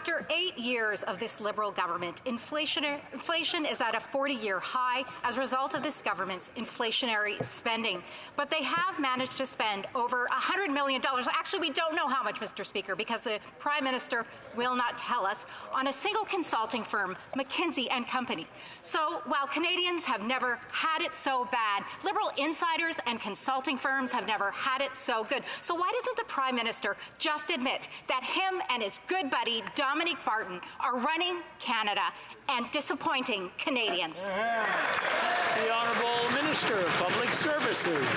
After 8 years of this Liberal government, inflation is at a 40-year high as a result of this government's inflationary spending. But they have managed to spend over $100 million. Actually, we don't know how much, Mr. Speaker, because the Prime Minister will not tell us, on a single consulting firm, McKinsey and Company. So while Canadians have never had it so bad, Liberal insiders and consulting firms have never had it so good. So why doesn't the Prime Minister just admit that him and his good buddy Dominic Barton are running Canada and disappointing Canadians? The Honourable Minister of Public Services.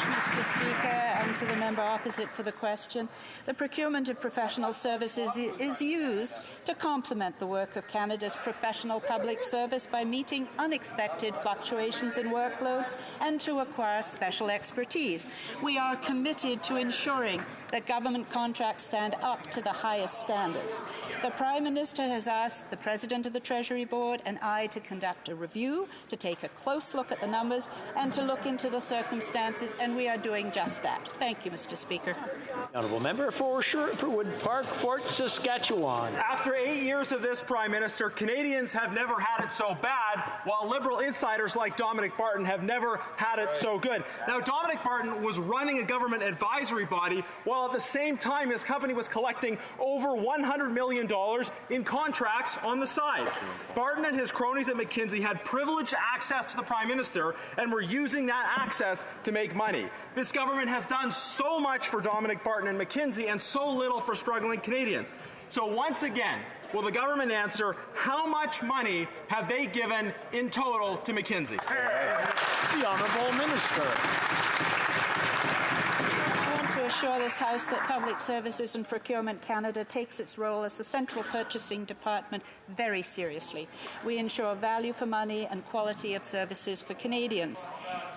Mr. Speaker, and to the member opposite for the question. The procurement of professional services is used to complement the work of Canada's professional public service by meeting unexpected fluctuations in workload and to acquire special expertise. We are committed to ensuring that government contracts stand up to the highest standards. The Prime Minister has asked the President of the Treasury Board and I to conduct a review, to take a close look at the numbers and to look into the circumstances, and we are doing just that. Thank you, Mr. Speaker. Honourable Member for Sherwood Park, Fort Saskatchewan. After 8 years of this Prime Minister, Canadians have never had it so bad, while Liberal insiders like Dominic Barton have never had it so good. Now, Dominic Barton was running a government advisory body while at the same time his company was collecting over $100 million in contracts on the side. Barton and his cronies at McKinsey had privileged access to the Prime Minister and were using that access to make money. This government has done so much for Dominic Barton and McKinsey and so little for struggling Canadians. So once again, will the government answer how much money have they given in total to McKinsey? The Honourable Minister. To assure this House that Public Services and Procurement Canada takes its role as the central purchasing department very seriously. We ensure value for money and quality of services for Canadians.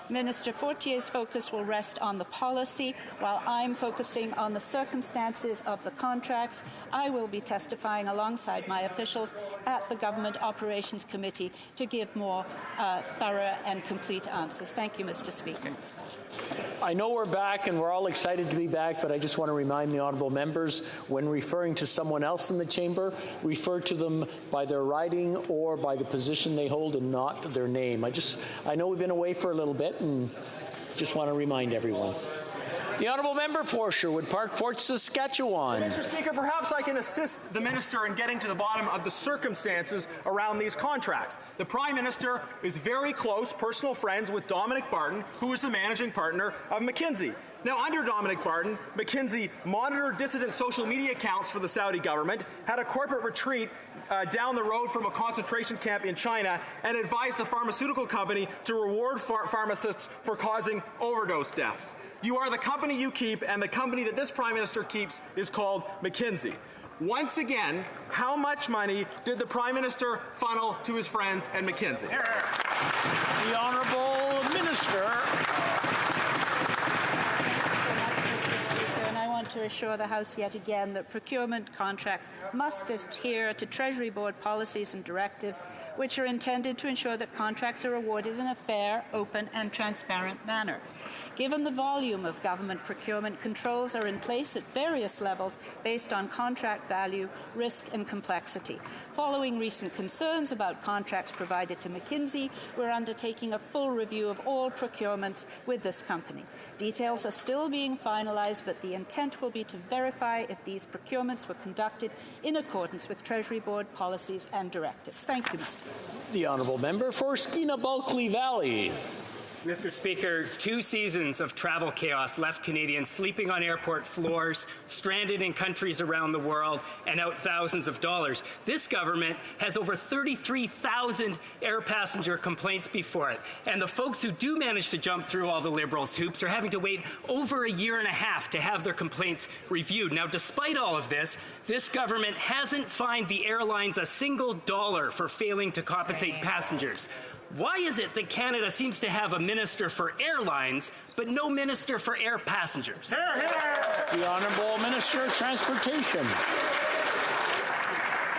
Minister Fortier's focus will rest on the policy, while I'm focusing on the circumstances of the contracts. I will be testifying alongside my officials at the Government Operations Committee to give more thorough and complete answers. Thank you, Mr. Speaker. I know we're back and we're all excited to be back, but I just want to remind the honourable members, when referring to someone else in the chamber, refer to them by their riding or by the position they hold and not their name. I know we've been away for a little bit and just want to remind everyone. The Honourable Member for Sherwood Park, Fort Saskatchewan. Mr. Speaker, perhaps I can assist the Minister in getting to the bottom of the circumstances around these contracts. The Prime Minister is very close personal friends with Dominic Barton, who is the managing partner of McKinsey. Now, under Dominic Barton, McKinsey monitored dissident social media accounts for the Saudi government, had a corporate retreat down the road from a concentration camp in China, and advised the pharmaceutical company to reward pharmacists for causing overdose deaths. You are the company you keep, and the company that this Prime Minister keeps is called McKinsey. Once again, how much money did the Prime Minister funnel to his friends at McKinsey? The Honourable Minister. To assure the House yet again that procurement contracts must adhere to Treasury Board policies and directives which are intended to ensure that contracts are awarded in a fair, open and transparent manner. Given the volume of government procurement, controls are in place at various levels based on contract value, risk and complexity. Following recent concerns about contracts provided to McKinsey, we're undertaking a full review of all procurements with this company. Details are still being finalized, but the intent will be to verify if these procurements were conducted in accordance with Treasury Board policies and directives. Thank you, Mr. The Honourable Member for Skeena-Bulkley Valley. Mr. Speaker, 2 seasons of travel chaos left Canadians sleeping on airport floors, stranded in countries around the world, and out thousands of dollars. This government has over 33,000 air passenger complaints before it, and the folks who do manage to jump through all the Liberals' hoops are having to wait over a year and a half to have their complaints reviewed. Now, despite all of this, this government hasn't fined the airlines a single dollar for failing to compensate passengers. Why is it that Canada seems to have a minister for airlines, but no minister for air passengers? The Honourable Minister of Transportation.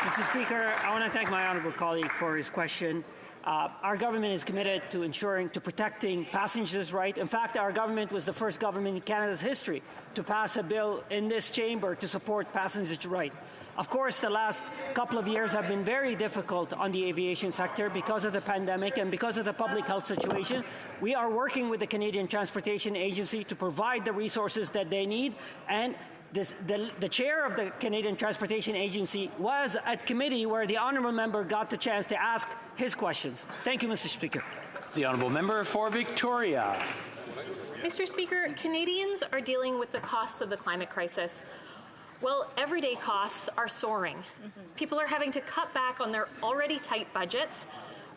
Mr. Speaker, I want to thank my honourable colleague for his question. Our government is committed to protecting passengers' rights. In fact, our government was the first government in Canada's history to pass a bill in this chamber to support passengers' rights. Of course, the last couple of years have been very difficult on the aviation sector because of the pandemic and because of the public health situation. We are working with the Canadian Transportation Agency to provide the resources that they need, and the chair of the Canadian Transportation Agency was at committee where the honourable member got the chance to ask his questions. Thank you, Mr. Speaker. The honourable member for Victoria. Mr. Speaker, Canadians are dealing with the costs of the climate crisis. Well, everyday costs are soaring. People are having to cut back on their already tight budgets,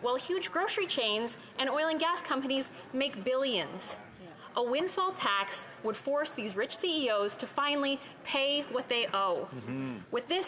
while huge grocery chains and oil and gas companies make billions. A windfall tax would force these rich CEOs to finally pay what they owe. With this